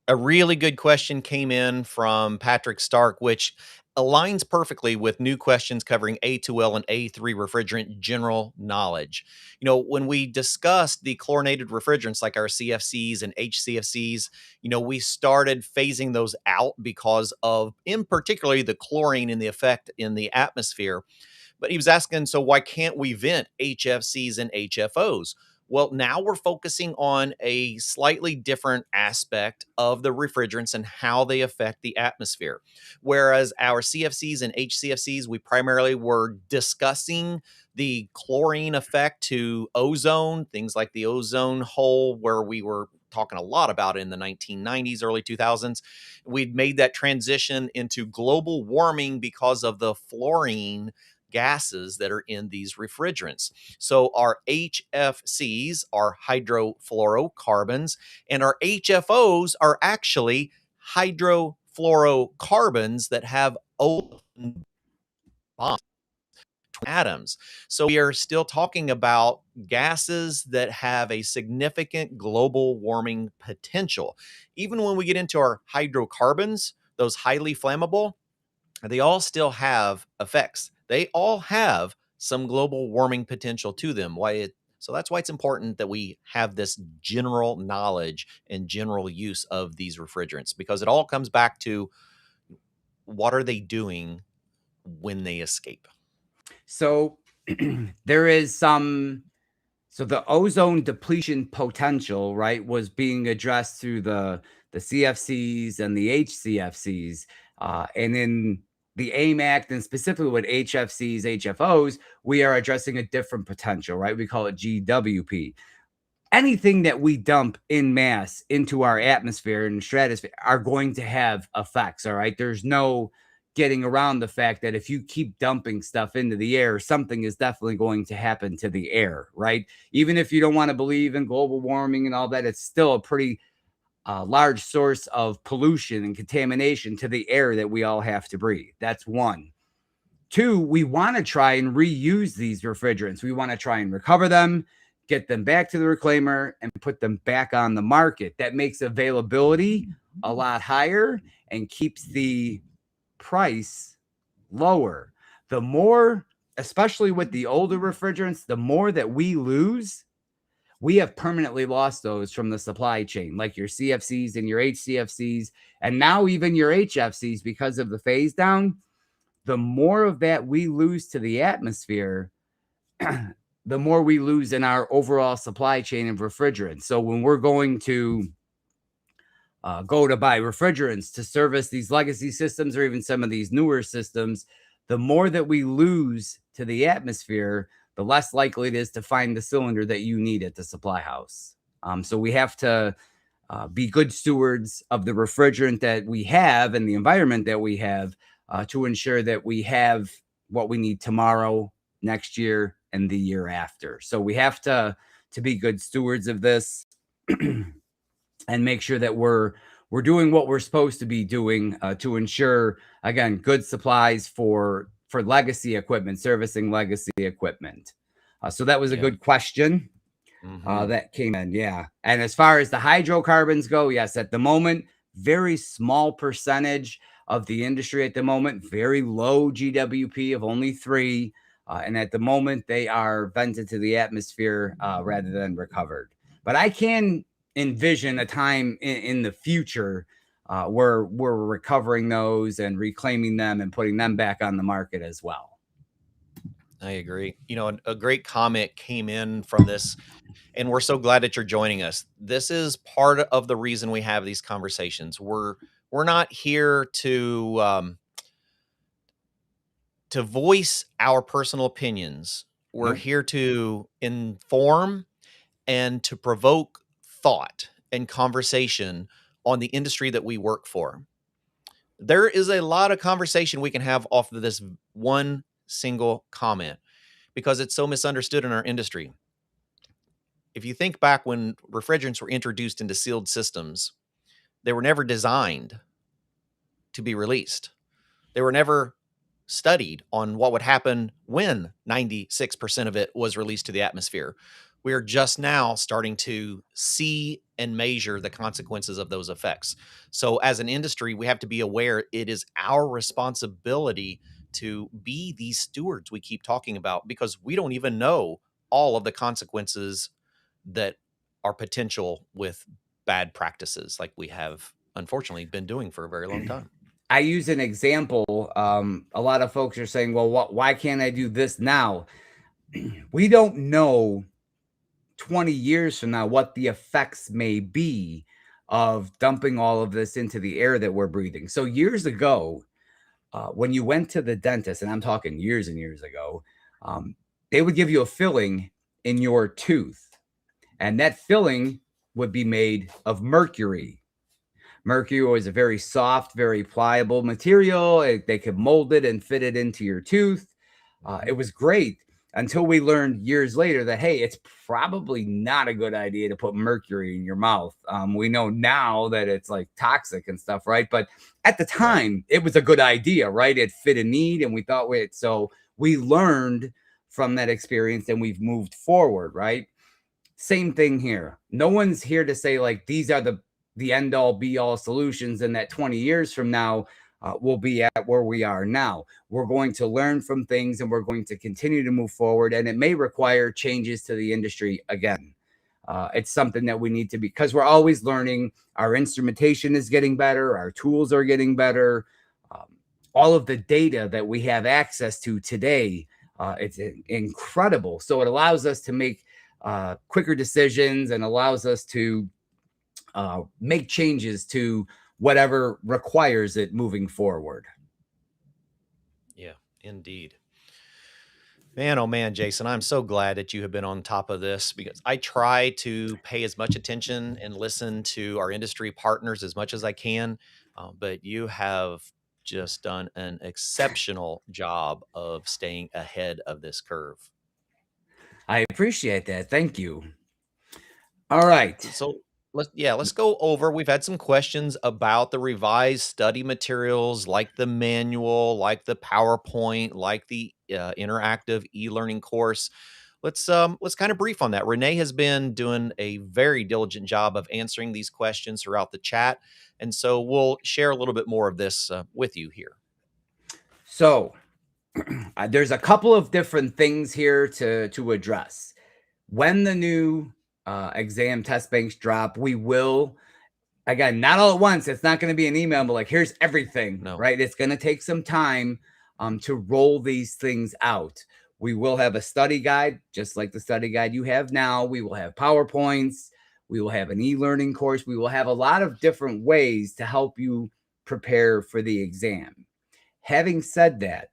a really good question came in from Patrick Stark, which aligns perfectly with new questions covering A2L and A3 refrigerant general knowledge. You know, when we discussed the chlorinated refrigerants like our CFCs and HCFCs, you know, we started phasing those out because of, in particularly, the chlorine and the effect in the atmosphere. But he was asking, so why can't we vent HFCs and HFOs? Well, now we're focusing on a slightly different aspect of the refrigerants and how they affect the atmosphere. Whereas our CFCs and HCFCs, we primarily were discussing the chlorine effect to ozone, things like the ozone hole, where we were talking a lot about it in the 1990s, early 2000s. We'd made that transition into global warming because of the fluorine gases that are in these refrigerants. So our HFCs are hydrofluorocarbons, and our HFOs are actually hydrofluorocarbons that have open bonds atoms. So we are still talking about gases that have a significant global warming potential. Even when we get into our hydrocarbons, those highly flammable, they all still have effects. They all have some global warming potential to them. So that's why it's important that we have this general knowledge and general use of these refrigerants, because it all comes back to what are they doing when they escape. So there is some, so the ozone depletion potential, right, was being addressed through the CFCs and the HCFCs. And in the AIM Act, and specifically with HFCs, HFOs, we are addressing a different potential, right? We call it GWP. Anything that we dump in mass into our atmosphere and stratosphere are going to have effects. All right. There's no getting around the fact that if you keep dumping stuff into the air, something is definitely going to happen to the air, right? Even if you don't want to believe in global warming and all that, it's still a pretty large source of pollution and contamination to the air that we all have to breathe. That's one. Two, we want to try and reuse these refrigerants. We want to try and recover them, get them back to the reclaimer, and put them back on the market. That makes availability a lot higher and keeps the price lower. The more, especially with the older refrigerants, the more that we lose, we have permanently lost those from the supply chain, like your CFCs and your HCFCs, and now even your HFCs, because of the phase down. The more of that we lose to the atmosphere, the more we lose in our overall supply chain of refrigerants. So when we're going to go to buy refrigerants to service these legacy systems or even some of these newer systems, the more that we lose to the atmosphere, the less likely it is to find the cylinder that you need at the supply house. So we have to be good stewards of the refrigerant that we have and the environment that we have to ensure that we have what we need tomorrow, next year, and the year after. So we have to be good stewards of this and make sure that we're doing what we're supposed to be doing to ensure, again, good supplies for legacy equipment, servicing legacy equipment. So that was a good question that came in. Yeah. And as far as the hydrocarbons go, yes, at the moment, very small percentage of the industry at the moment, very low GWP of only 3. And at the moment, they are vented to the atmosphere rather than recovered. But I can envision a time in the future where we're recovering those and reclaiming them and putting them back on the market as well. I agree. A great comment came in from this, and we're so glad that you're joining us. This is part of the reason we have these conversations. We're not here to voice our personal opinions. We're here to inform and to provoke thought and conversation on the industry that we work for. There is a lot of conversation we can have off of this one single comment because it's so misunderstood in our industry. If you think back when refrigerants were introduced into sealed systems, they were never designed to be released. They were never studied on what would happen when 96% of it was released to the atmosphere. We're just now starting to see and measure the consequences of those effects. So as an industry, we have to be aware it is our responsibility to be these stewards we keep talking about, because we don't even know all of the consequences that are potential with bad practices like we have unfortunately been doing for a very long time. I use an example. A lot of folks are saying, well, why can't I do this now? We don't know 20 years from now what the effects may be of dumping all of this into the air that we're breathing. So years ago, when you went to the dentist, and I'm talking years and years ago, they would give you a filling in your tooth, and that filling would be made of mercury. Mercury was a very soft, very pliable material. They could mold it and fit it into your tooth. It was great until we learned years later that, hey, it's probably not a good idea to put mercury in your mouth. We know now that it's like toxic and stuff, right? But at the time, it was a good idea, right? It fit a need, and we thought, wait, so we learned from that experience and we've moved forward, right? Same thing here. No one's here to say like these are the the end all be all solutions, and that 20 years from now, we'll be at where we are now. We're going to learn from things, and we're going to continue to move forward, and it may require changes to the industry again. It's something that we need to be, because we're always learning. Our instrumentation is getting better. Our tools are getting better. All of the data that we have access to today, it's incredible. So it allows us to make quicker decisions and allows us to make changes to whatever requires it moving forward. Yeah, indeed. Man, oh man, Jason, I'm so glad that you have been on top of this, because I try to pay as much attention and listen to our industry partners as much as I can. But you have just done an exceptional job of staying ahead of this curve. I appreciate that. Thank you. All right. So let's go over. We've had some questions about the revised study materials, like the manual, like the PowerPoint, like the interactive e-learning course. Let's kind of brief on that. Renee has been doing a very diligent job of answering these questions throughout the chat, and so we'll share a little bit more of this with you here. So there's a couple of different things here to address. When the new exam test banks drop, we will, again, not all at once. It's not going to be an email, but like, here's everything, right? It's going to take some time to roll these things out. We will have a study guide, just like the study guide you have now. We will have PowerPoints. We will have an e-learning course. We will have a lot of different ways to help you prepare for the exam. Having said that,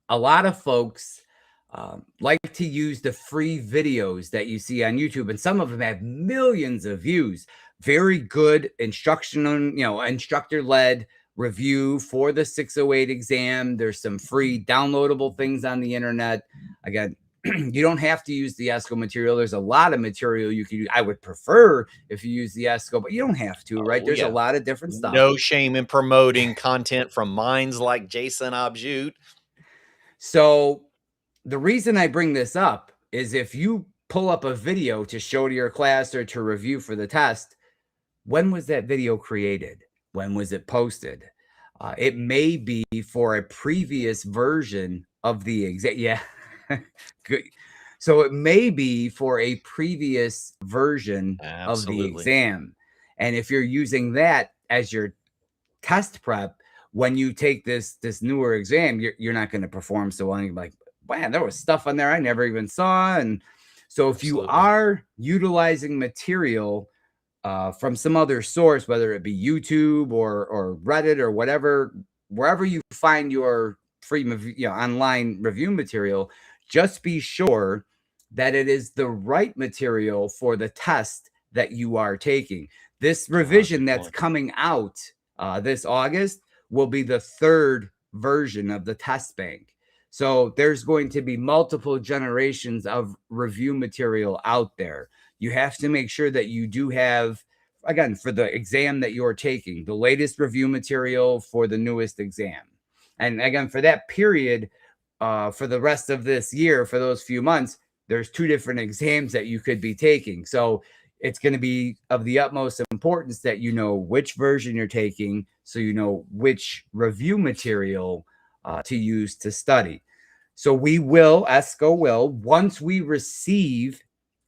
a lot of folks like to use the free videos that you see on YouTube, and some of them have millions of views. Very good instructional, instructor-led review for the 608 exam. There's some free downloadable things on the internet. Again, you don't have to use the ESCO material. There's a lot of material you can use. I would prefer if you use the ESCO, but you don't have to, right? There's a lot of different stuff. No shame in promoting content from minds like Jason Obrzut. So the reason I bring this up is if you pull up a video to show to your class or to review for the test, when was that video created? When was it posted? It may be for a previous version of the exam. Yeah. Good. So it may be for a previous version of the exam. And if you're using that as your test prep, when you take this newer exam, you're not going to perform so well. You're like, man, there was stuff on there I never even saw. And so if you are utilizing material from some other source, whether it be YouTube or Reddit or whatever, wherever you find your free online review material, just be sure that it is the right material for the test that you are taking. This revision that's coming out this August will be the third version of the test bank. So there's going to be multiple generations of review material out there. You have to make sure that you do have, again, for the exam that you're taking, the latest review material for the newest exam. And again, for that period, for the rest of this year, for those few months, there's two different exams that you could be taking. So it's going to be of the utmost importance that you know which version you're taking, so you know which review material to use to study. So ESCO will, once we receive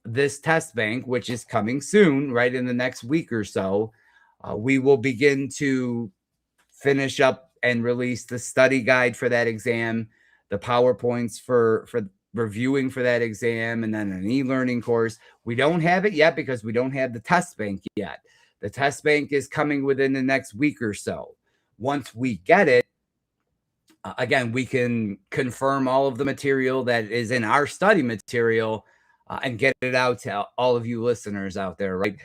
this test bank, which is coming soon, right in the next week or so, we will begin to finish up and release the study guide for that exam, the PowerPoints for reviewing for that exam, and then an e-learning course. We don't have it yet because we don't have the test bank yet. The test bank is coming within the next week or so. Once we get it, again, we can confirm all of the material that is in our study material and get it out to all of you listeners out there, right?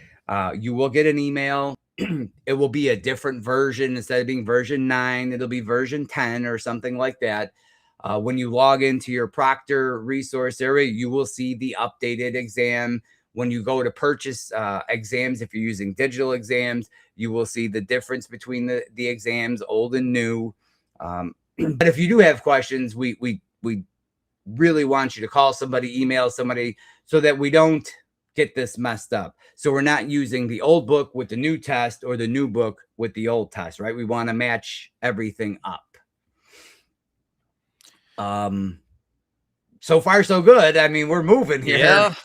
You will get an email. It will be a different version. Instead of being version 9, it'll be version 10 or something like that. When you log into your Proctor resource area, you will see the updated exam. When you go to purchase exams, if you're using digital exams, you will see the difference between the exams, old and new. But if you do have questions, we really want you to call somebody, email somebody, so that we don't get this messed up. So we're not using the old book with the new test or the new book with the old test, right? We want to match everything up. So far, so good. I mean, we're moving here. Yeah.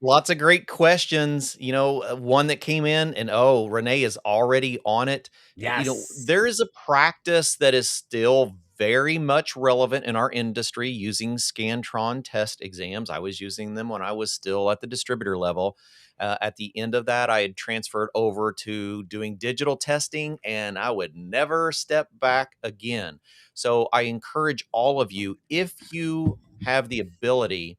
Lots of great questions. One that came in, and Renee is already on it. Yes. There is a practice that is still very much relevant in our industry using Scantron test exams. I was using them when I was still at the distributor level. At the end of that, I had transferred over to doing digital testing, and I would never step back again. So I encourage all of you, if you have the ability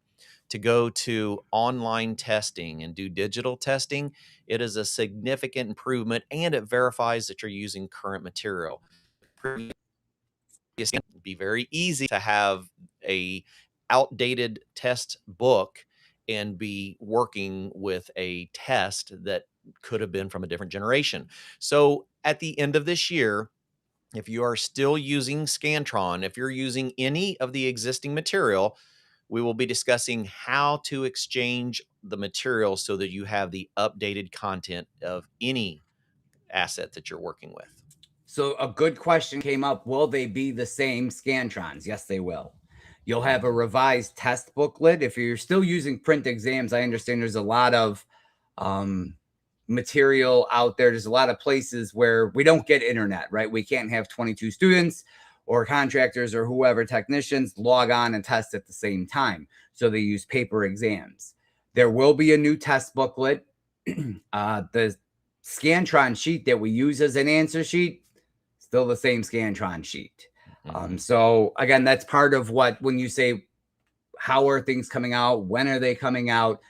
to go to online testing and do digital testing, it is a significant improvement, and it verifies that you're using current material. It'd be very easy to have a outdated test book and be working with a test that could have been from a different generation. So at the end of this year, if you are still using Scantron, if you're using any of the existing material, we will be discussing how to exchange the material so that you have the updated content of any asset that you're working with. So a good question came up. Will they be the same Scantrons? Yes, they will. You'll have a revised test booklet. If you're still using print exams, I understand there's a lot of material out there. There's a lot of places where we don't get internet, right? We can't have 22 students or contractors or whoever, technicians, log on and test at the same time. So they use paper exams. There will be a new test booklet. The Scantron sheet that we use as an answer sheet, still the same Scantron sheet. So again, that's part of what, when you say, how are things coming out? When are they coming out?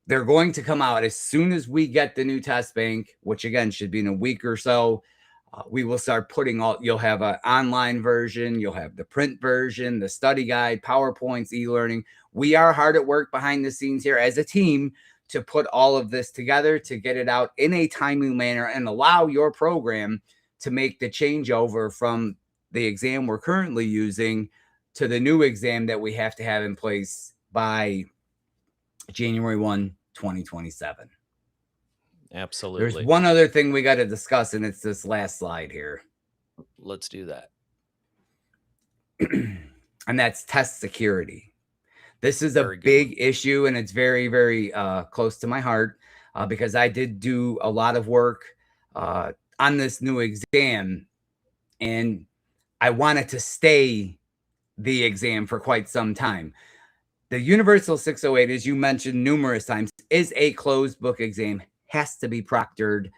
They're going to come out as soon as we get the new test bank, which again should be in a week or so. We will start putting you'll have an online version, you'll have the print version, the study guide, PowerPoints, e-learning. We are hard at work behind the scenes here as a team to put all of this together, to get it out in a timely manner and allow your program to make the changeover from the exam we're currently using to the new exam that we have to have in place by January 1, 2027. Absolutely. There's one other thing we got to discuss, and it's this last slide here. Let's do that. And that's test security. This is a big issue, and it's very, very close to my heart because I did do a lot of work on this new exam, and I wanted to stay the exam for quite some time. The Universal 608, as you mentioned numerous times, is a closed book exam, has to be proctored.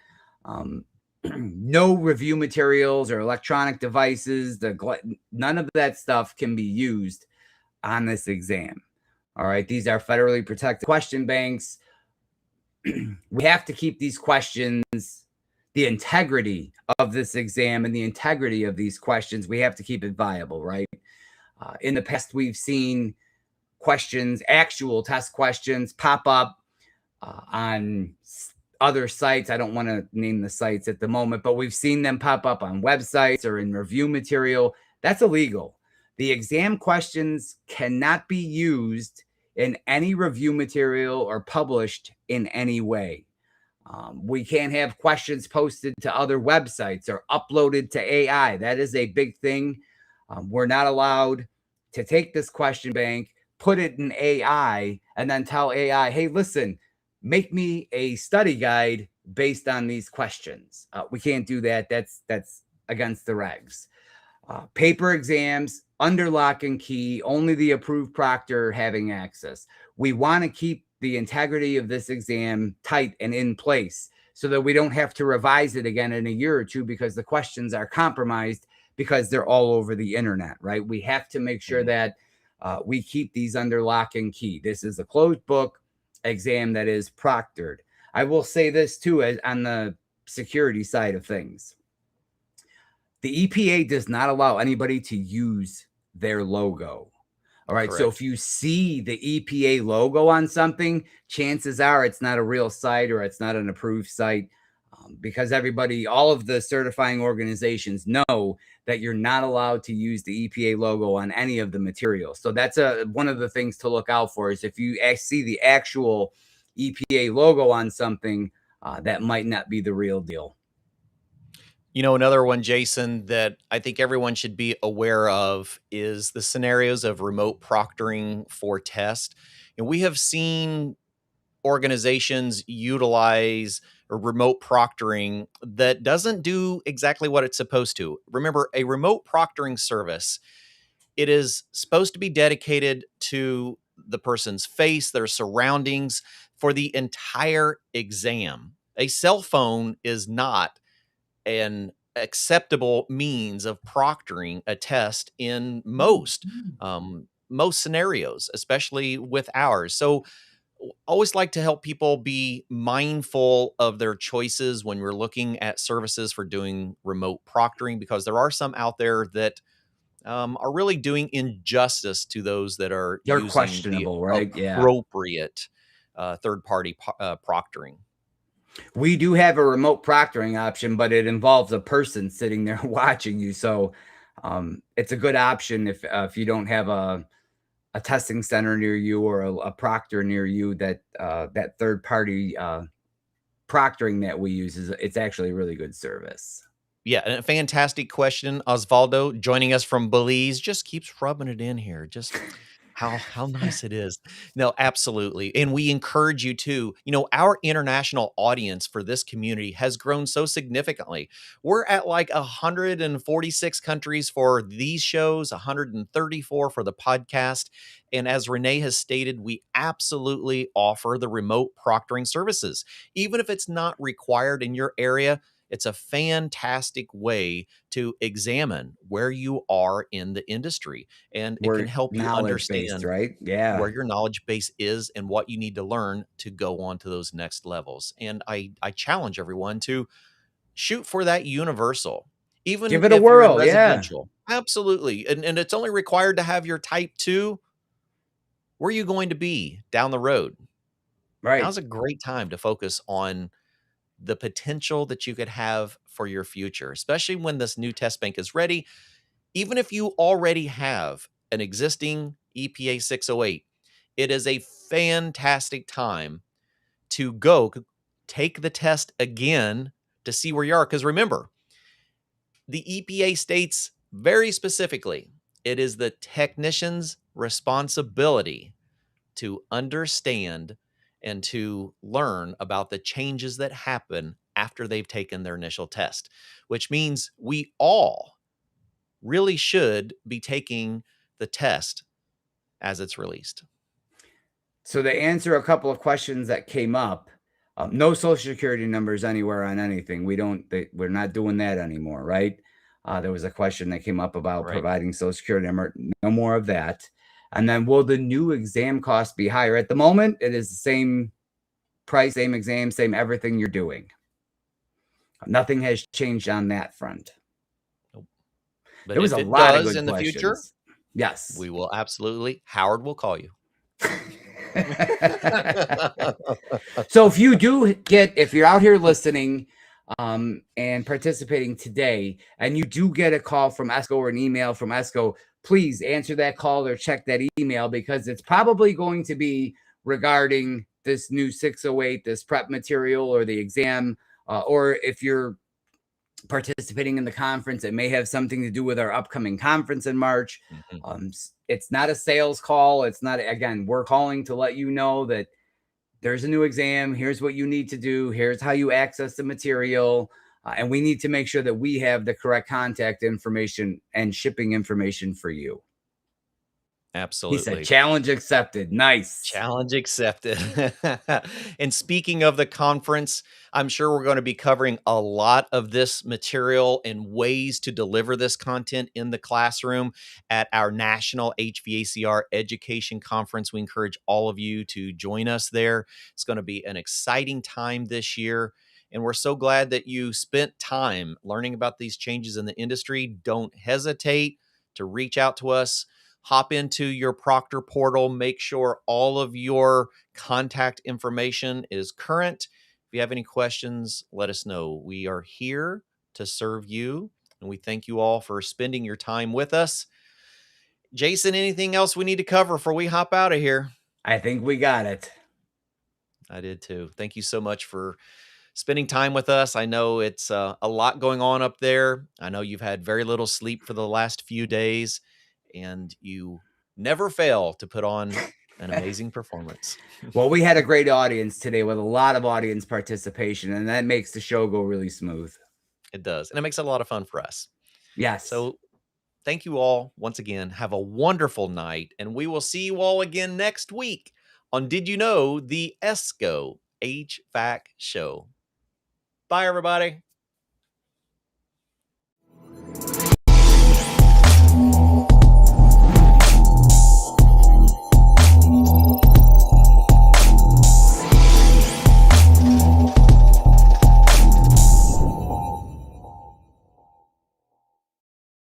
No review materials or electronic devices, none of that stuff can be used on this exam. All right, these are federally protected question banks. We have to keep these questions, the integrity of this exam and the integrity of these questions, we have to keep it viable, right? In the past, we've seen questions, actual test questions pop up on other sites. I don't want to name the sites at the moment, but we've seen them pop up on websites or in review material. That's illegal. The exam questions cannot be used in any review material or published in any way. We can't have questions posted to other websites or uploaded to AI. That is a big thing. We're not allowed to take this question bank, put it in AI, and then tell AI, hey, listen, make me a study guide based on these questions. We can't do that. That's against the regs. Paper exams, under lock and key, only the approved proctor having access. We want to keep the integrity of this exam tight and in place so that we don't have to revise it again in a year or two because the questions are compromised because they're all over the internet, right? We have to make sure that we keep these under lock and key. This is a closed book exam that is proctored. I will say this too, on the security side of things. The EPA does not allow anybody to use their logo. All right. Correct. So if you see the EPA logo on something, chances are it's not a real site or it's not an approved site because all of the certifying organizations know that you're not allowed to use the EPA logo on any of the materials. So that's one of the things to look out for is if you see the actual EPA logo on something that might not be the real deal. Another one, Jason, that I think everyone should be aware of is the scenarios of remote proctoring for test. And we have seen organizations utilize or remote proctoring that doesn't do exactly what it's supposed to. Remember, a remote proctoring service, it is supposed to be dedicated to the person's face, their surroundings for the entire exam. A cell phone is not an acceptable means of proctoring a test in most scenarios, especially with ours. So always like to help people be mindful of their choices when we're looking at services for doing remote proctoring, because there are some out there that are really doing injustice to those that are They're using the questionable, right? Yeah. appropriate third-party proctoring. We do have a remote proctoring option, but it involves a person sitting there watching you. So it's a good option if you don't have a testing center near you or a proctor near you. That third party proctoring that we use it's actually a really good service. Yeah, and a fantastic question, Osvaldo, joining us from Belize. Just keeps rubbing it in here. Just how nice it is. No, absolutely. And we encourage you to, our international audience for this community has grown so significantly. We're at like 146 countries for these shows, 134 for the podcast. And as Renee has stated, we absolutely offer the remote proctoring services. Even if it's not required in your area, it's a fantastic way to examine where you are in the industry, and it can We're help you knowledge based, understand right? Yeah. where your knowledge base is and what you need to learn to go on to those next levels. And I challenge everyone to shoot for that universal, Give even it a if you're in whirl. Yeah. residential. Absolutely. And it's only required to have your type 2. Where are you going to be down the road? Right. Now's a great time to focus on the potential that you could have for your future, especially when this new test bank is ready. Even if you already have an existing EPA 608, it is a fantastic time to go take the test again to see where you are. Because remember, the EPA states very specifically it is the technician's responsibility to understand and to learn about the changes that happen after they've taken their initial test, which means we all really should be taking the test as it's released. So to answer a couple of questions that came up, no social security numbers anywhere on anything. We're not doing that anymore, right? There was a question that came up about Right. providing social security number. No more of that. And then will the new exam cost be higher? At the moment, it is the same price, same exam, same everything you're doing. Nothing has changed on that front. Nope. But There was if a it lot of does good in the future, questions. Yes. we will absolutely, Howard will call you. So if you're out here listening and participating today, and you do get a call from ESCO or an email from ESCO, please answer that call or check that email, because it's probably going to be regarding this new 608, this prep material or the exam, or if you're participating in the conference, it may have something to do with our upcoming conference in March. Mhm. It's not a sales call. It's not, again, we're calling to let you know that there's a new exam. Here's what you need to do. Here's how you access the material. And we need to make sure that we have the correct contact information and shipping information for you. He said, Absolutely. challenge accepted. Nice. Challenge accepted. And speaking of the conference, I'm sure we're going to be covering a lot of this material and ways to deliver this content in the classroom at our National HVACR Education Conference. We encourage all of you to join us there. It's going to be an exciting time this year. And we're so glad that you spent time learning about these changes in the industry. Don't hesitate to reach out to us. Hop into your Proctor portal, make sure all of your contact information is current. If you have any questions, let us know. We are here to serve you, and we thank you all for spending your time with us. Jason, anything else we need to cover before we hop out of here? I think we got it. I did too. Thank you so much for spending time with us. I know it's a lot going on up there. I know you've had very little sleep for the last few days, and you never fail to put on an amazing performance. Well, we had a great audience today with a lot of audience participation, and that makes the show go really smooth. It does. And it makes it a lot of fun for us. Yes. So thank you all once again. Have a wonderful night, and we will see you all again next week on Did You Know, the ESCO HVAC show. Bye, everybody.